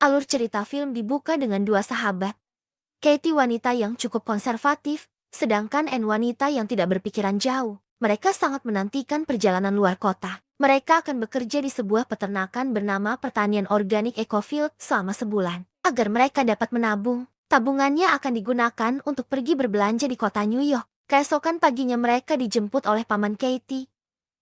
Alur cerita film dibuka dengan dua sahabat. Katie wanita yang cukup konservatif, sedangkan Anne wanita yang tidak berpikiran jauh. Mereka sangat menantikan perjalanan luar kota. Mereka akan bekerja di sebuah peternakan bernama Pertanian Organik Ecofield selama sebulan. Agar mereka dapat menabung, tabungannya akan digunakan untuk pergi berbelanja di kota New York. Keesokan paginya mereka dijemput oleh paman Katie,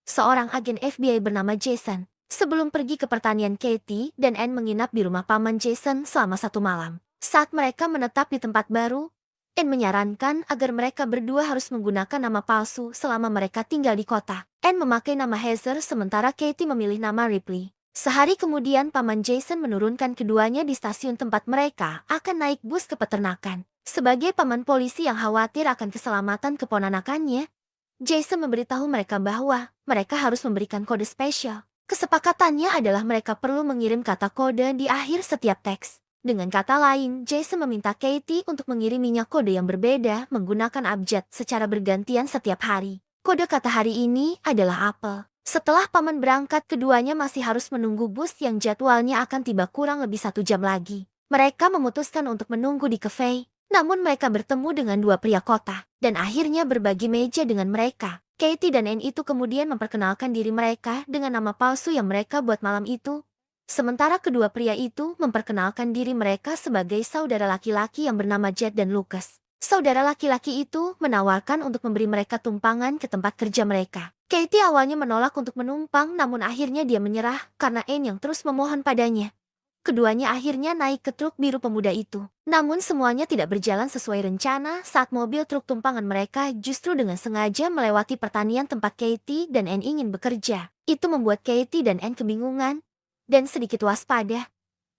seorang agen FBI bernama Jason. Sebelum pergi ke pertanian, Katie dan Anne menginap di rumah paman Jason selama 1 malam. Saat mereka menetap di tempat baru, Anne menyarankan agar mereka berdua harus menggunakan nama palsu selama mereka tinggal di kota. Anne memakai nama Heather sementara Katie memilih nama Ripley. Sehari kemudian paman Jason menurunkan keduanya di stasiun tempat mereka akan naik bus ke peternakan. Sebagai paman polisi yang khawatir akan keselamatan keponakannya, Jason memberitahu mereka bahwa mereka harus memberikan kode spesial. Kesepakatannya adalah mereka perlu mengirim kata kode di akhir setiap teks. Dengan kata lain, Jason meminta Katie untuk mengiriminya kode yang berbeda menggunakan abjad secara bergantian setiap hari. Kode kata hari ini adalah apel. Setelah paman berangkat, keduanya masih harus menunggu bus yang jadwalnya akan tiba kurang lebih 1 jam lagi. Mereka memutuskan untuk menunggu di kafe. Namun mereka bertemu dengan dua pria kota, dan akhirnya berbagi meja dengan mereka. Katie dan Anne itu kemudian memperkenalkan diri mereka dengan nama palsu yang mereka buat malam itu. Sementara kedua pria itu memperkenalkan diri mereka sebagai saudara laki-laki yang bernama Jed dan Lucas. Saudara laki-laki itu menawarkan untuk memberi mereka tumpangan ke tempat kerja mereka. Katie awalnya menolak untuk menumpang, namun akhirnya dia menyerah karena Anne yang terus memohon padanya. Keduanya akhirnya naik ke truk biru pemuda itu. Namun semuanya tidak berjalan sesuai rencana saat mobil truk tumpangan mereka justru dengan sengaja melewati pertanian tempat Katie dan Anne ingin bekerja. Itu membuat Katie dan Anne kebingungan dan sedikit waspada.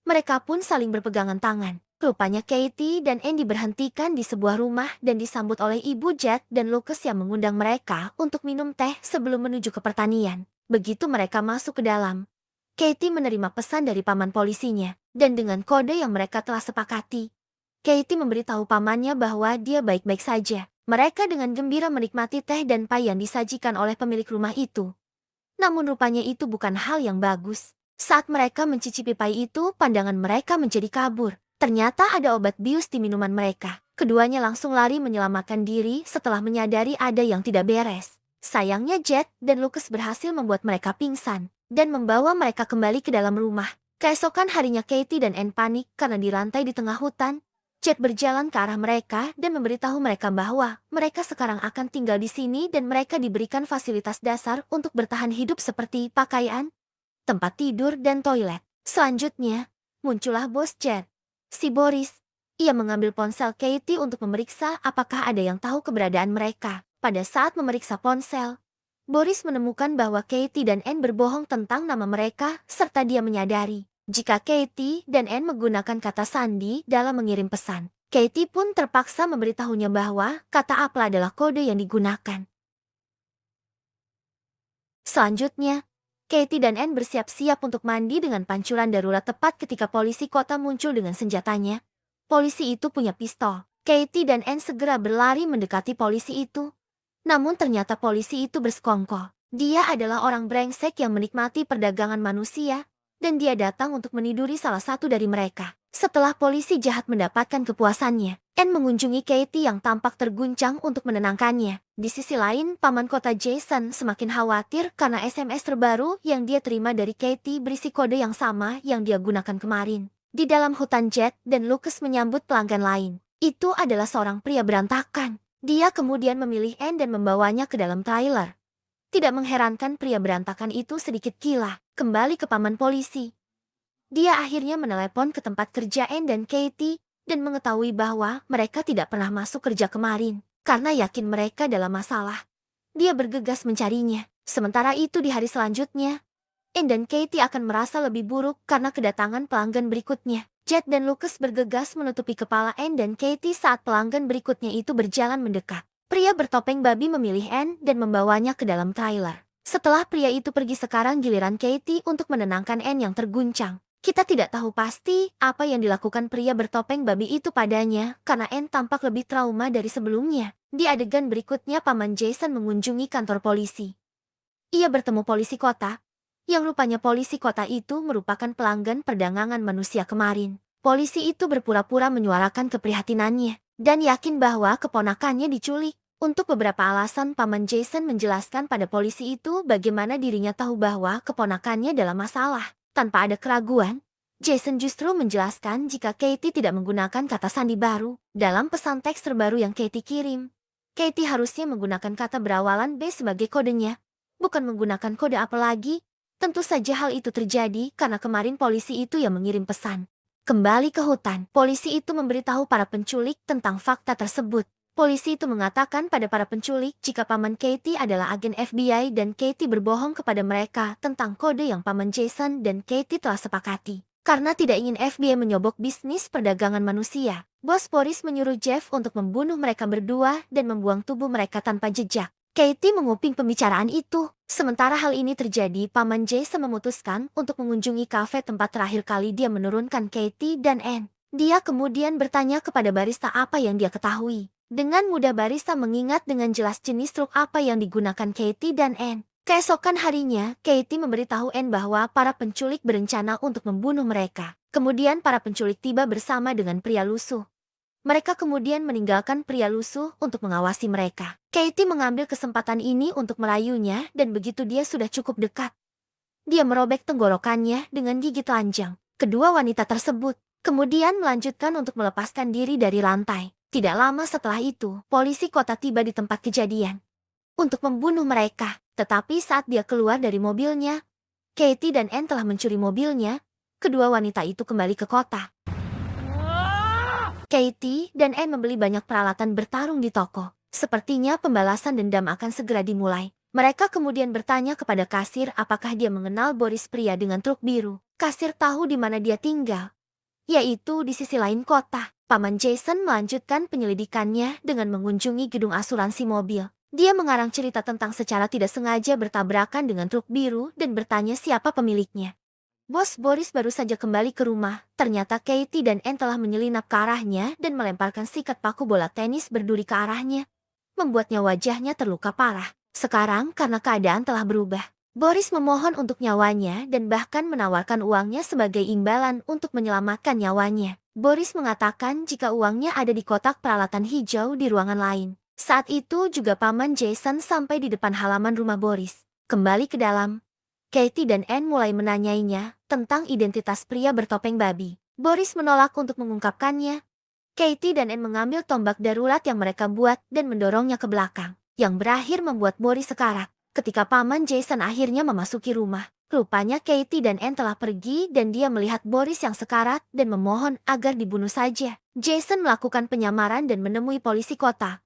Mereka pun saling berpegangan tangan. Rupanya Katie dan Anne diberhentikan di sebuah rumah dan disambut oleh Ibu Jed dan Lucas yang mengundang mereka untuk minum teh sebelum menuju ke pertanian. Begitu mereka masuk ke dalam, Katie menerima pesan dari paman polisinya, dan dengan kode yang mereka telah sepakati, Katie memberitahu pamannya bahwa dia baik-baik saja. Mereka dengan gembira menikmati teh dan pai yang disajikan oleh pemilik rumah itu. Namun rupanya itu bukan hal yang bagus. Saat mereka mencicipi pai itu, pandangan mereka menjadi kabur. Ternyata ada obat bius di minuman mereka. Keduanya langsung lari menyelamatkan diri setelah menyadari ada yang tidak beres. Sayangnya Jed dan Lucas berhasil membuat mereka pingsan dan membawa mereka kembali ke dalam rumah. Keesokan harinya Katie dan Anne panik karena dirantai di tengah hutan. Jed berjalan ke arah mereka dan memberitahu mereka bahwa mereka sekarang akan tinggal di sini dan mereka diberikan fasilitas dasar untuk bertahan hidup seperti pakaian, tempat tidur, dan toilet. Selanjutnya, muncullah bos Jed, si Boris. Ia mengambil ponsel Katie untuk memeriksa apakah ada yang tahu keberadaan mereka. Pada saat memeriksa ponsel, Boris menemukan bahwa Katie dan Anne berbohong tentang nama mereka, serta dia menyadari jika Katie dan Anne menggunakan kata sandi dalam mengirim pesan. Katie pun terpaksa memberitahunya bahwa kata apel adalah kode yang digunakan. Selanjutnya, Katie dan Anne bersiap-siap untuk mandi dengan pancuran darurat tepat ketika polisi kota muncul dengan senjatanya. Polisi itu punya pistol. Katie dan Anne segera berlari mendekati polisi itu. Namun ternyata polisi itu bersekongkol. Dia adalah orang brengsek yang menikmati perdagangan manusia, dan dia datang untuk meniduri salah satu dari mereka. Setelah polisi jahat mendapatkan kepuasannya, Anne mengunjungi Katie yang tampak terguncang untuk menenangkannya. Di sisi lain, paman kota Jason semakin khawatir karena SMS terbaru yang dia terima dari Katie berisi kode yang sama yang dia gunakan kemarin. Di dalam hutan, Jed dan Lucas menyambut pelanggan lain. Itu adalah seorang pria berantakan. Dia kemudian memilih Anne dan membawanya ke dalam trailer. Tidak mengherankan pria berantakan itu sedikit gila. Kembali ke paman polisi, dia akhirnya menelepon ke tempat kerja Anne dan Katie dan mengetahui bahwa mereka tidak pernah masuk kerja kemarin. Karena yakin mereka dalam masalah, dia bergegas mencarinya. Sementara itu di hari selanjutnya, Anne dan Katie akan merasa lebih buruk karena kedatangan pelanggan berikutnya. Jed dan Lucas bergegas menutupi kepala Anne dan Katie saat pelanggan berikutnya itu berjalan mendekat. Pria bertopeng babi memilih Anne dan membawanya ke dalam trailer. Setelah pria itu pergi, sekarang giliran Katie untuk menenangkan Anne yang terguncang. Kita tidak tahu pasti apa yang dilakukan pria bertopeng babi itu padanya karena Anne tampak lebih trauma dari sebelumnya. Di adegan berikutnya, paman Jason mengunjungi kantor polisi. Ia bertemu polisi kota, Yang rupanya polisi kota itu merupakan pelanggan perdagangan manusia kemarin. Polisi itu berpura-pura menyuarakan keprihatinannya dan yakin bahwa keponakannya diculik. Untuk beberapa alasan, Paman Jason menjelaskan pada polisi itu bagaimana dirinya tahu bahwa keponakannya dalam masalah. Tanpa ada keraguan, Jason justru menjelaskan jika Katie tidak menggunakan kata sandi baru dalam pesan teks terbaru yang Katie kirim. Katie harusnya menggunakan kata berawalan B sebagai kodenya, bukan menggunakan kode apa lagi. Tentu saja hal itu terjadi karena kemarin polisi itu yang mengirim pesan. Kembali ke hutan, polisi itu memberitahu para penculik tentang fakta tersebut. Polisi itu mengatakan pada para penculik jika Paman Katie adalah agen FBI dan Katie berbohong kepada mereka tentang kode yang Paman Jason dan Katie telah sepakati. Karena tidak ingin FBI menyogok bisnis perdagangan manusia, Bos Boris menyuruh Jeff untuk membunuh mereka berdua dan membuang tubuh mereka tanpa jejak. Katie menguping pembicaraan itu. Sementara hal ini terjadi, Paman Jason memutuskan untuk mengunjungi kafe tempat terakhir kali dia menurunkan Katie dan Anne. Dia kemudian bertanya kepada barista apa yang dia ketahui. Dengan mudah barista mengingat dengan jelas jenis truk apa yang digunakan Katie dan Anne. Keesokan harinya, Katie memberitahu Anne bahwa para penculik berencana untuk membunuh mereka. Kemudian para penculik tiba bersama dengan pria lusuh. Mereka kemudian meninggalkan pria lusuh untuk mengawasi mereka. Katie mengambil kesempatan ini untuk merayunya dan begitu dia sudah cukup dekat, dia merobek tenggorokannya dengan gigi telanjang. Kedua wanita tersebut kemudian melanjutkan untuk melepaskan diri dari lantai. Tidak lama setelah itu, polisi kota tiba di tempat kejadian untuk membunuh mereka. Tetapi saat dia keluar dari mobilnya, Katie dan Anne telah mencuri mobilnya. Kedua wanita itu kembali ke kota. Katie dan Anne membeli banyak peralatan bertarung di toko. Sepertinya pembalasan dendam akan segera dimulai. Mereka kemudian bertanya kepada kasir apakah dia mengenal Boris pria dengan truk biru. Kasir tahu di mana dia tinggal, yaitu di sisi lain kota. Paman Jason melanjutkan penyelidikannya dengan mengunjungi gedung asuransi mobil. Dia mengarang cerita tentang secara tidak sengaja bertabrakan dengan truk biru dan bertanya siapa pemiliknya. Bos Boris baru saja kembali ke rumah. Ternyata Katie dan Anne telah menyelinap ke arahnya dan melemparkan sikat paku bola tenis berduri ke arahnya, membuatnya wajahnya terluka parah. Sekarang karena keadaan telah berubah, Boris memohon untuk nyawanya dan bahkan menawarkan uangnya sebagai imbalan untuk menyelamatkan nyawanya. Boris mengatakan jika uangnya ada di kotak peralatan hijau di ruangan lain. Saat itu juga Paman Jason sampai di depan halaman rumah Boris. Kembali ke dalam, Katie dan Anne mulai menanyainya tentang identitas pria bertopeng babi. Boris menolak untuk mengungkapkannya. Katie dan Anne mengambil tombak darurat yang mereka buat dan mendorongnya ke belakang, yang berakhir membuat Boris sekarat. Ketika Paman Jason akhirnya memasuki rumah, rupanya Katie dan Anne telah pergi dan dia melihat Boris yang sekarat dan memohon agar dibunuh saja. Jason melakukan penyamaran dan menemui polisi kota.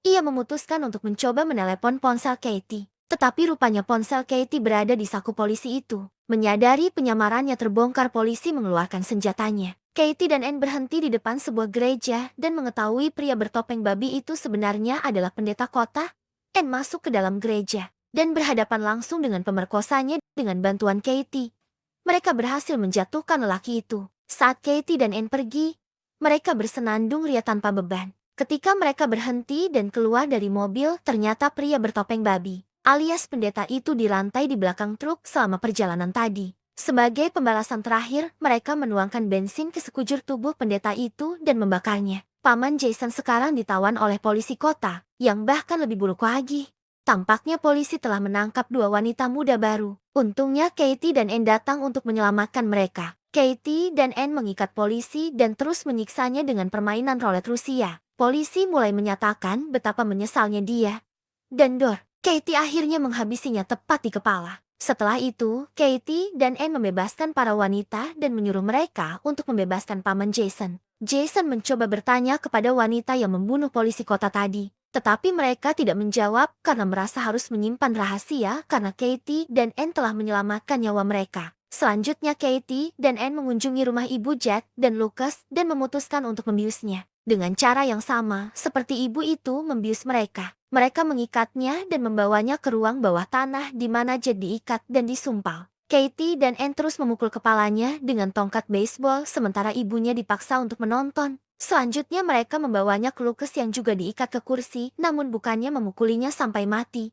Ia memutuskan untuk mencoba menelepon ponsel Katie. Tetapi rupanya ponsel Katie berada di saku polisi itu. Menyadari penyamarannya terbongkar, polisi mengeluarkan senjatanya. Katie dan Anne berhenti di depan sebuah gereja dan mengetahui pria bertopeng babi itu sebenarnya adalah pendeta kota. Anne masuk ke dalam gereja dan berhadapan langsung dengan pemerkosanya dengan bantuan Katie. Mereka berhasil menjatuhkan lelaki itu. Saat Katie dan Anne pergi, mereka bersenandung ria tanpa beban. Ketika mereka berhenti dan keluar dari mobil, ternyata pria bertopeng babi, alias pendeta itu di lantai di belakang truk selama perjalanan tadi. Sebagai pembalasan terakhir, mereka menuangkan bensin ke sekujur tubuh pendeta itu dan membakarnya. Paman Jason sekarang ditawan oleh polisi kota, yang bahkan lebih buruk lagi. Tampaknya polisi telah menangkap dua wanita muda baru. Untungnya Katie dan Anne datang untuk menyelamatkan mereka. Katie dan Anne mengikat polisi dan terus menyiksanya dengan permainan roulette Rusia. Polisi mulai menyatakan betapa menyesalnya dia dan Dor. Katie akhirnya menghabisinya tepat di kepala. Setelah itu, Katie dan Anne membebaskan para wanita dan menyuruh mereka untuk membebaskan Paman Jason. Jason mencoba bertanya kepada wanita yang membunuh polisi kota tadi, tetapi mereka tidak menjawab karena merasa harus menyimpan rahasia karena Katie dan Anne telah menyelamatkan nyawa mereka. Selanjutnya Katie dan Anne mengunjungi rumah ibu Jack dan Lucas dan memutuskan untuk membiusnya. Dengan cara yang sama seperti ibu itu membius mereka. Mereka mengikatnya dan membawanya ke ruang bawah tanah di mana Jack diikat dan disumpal. Katie dan Anne terus memukul kepalanya dengan tongkat baseball sementara ibunya dipaksa untuk menonton. Selanjutnya mereka membawanya ke Lucas yang juga diikat ke kursi, namun bukannya memukulinya sampai mati.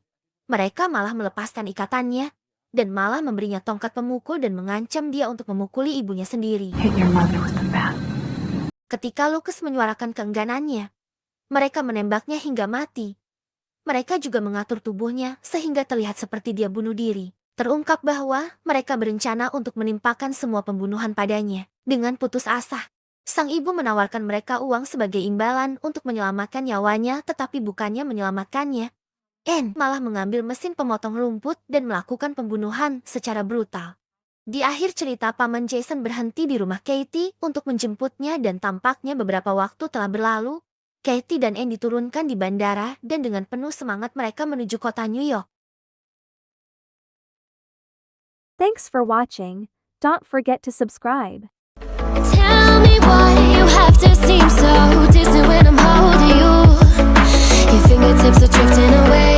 Mereka malah melepaskan ikatannya dan malah memberinya tongkat pemukul dan mengancam dia untuk memukuli ibunya sendiri. Hit your mother with the bat. Ketika Lucas menyuarakan keengganannya, mereka menembaknya hingga mati. Mereka juga mengatur tubuhnya sehingga terlihat seperti dia bunuh diri. Terungkap bahwa mereka berencana untuk menimpakan semua pembunuhan padanya. Dengan putus asa, sang ibu menawarkan mereka uang sebagai imbalan untuk menyelamatkan nyawanya, tetapi bukannya menyelamatkannya. Anne malah mengambil mesin pemotong rumput dan melakukan pembunuhan secara brutal. Di akhir cerita, Paman Jason berhenti di rumah Katie untuk menjemputnya dan tampaknya beberapa waktu telah berlalu. Katie dan Anne diturunkan di bandara dan dengan penuh semangat mereka menuju kota New York. Thanks for watching. Don't forget to subscribe. Tell me why you have to seem so distant when I'm holding you. Your fingertips are drifting away.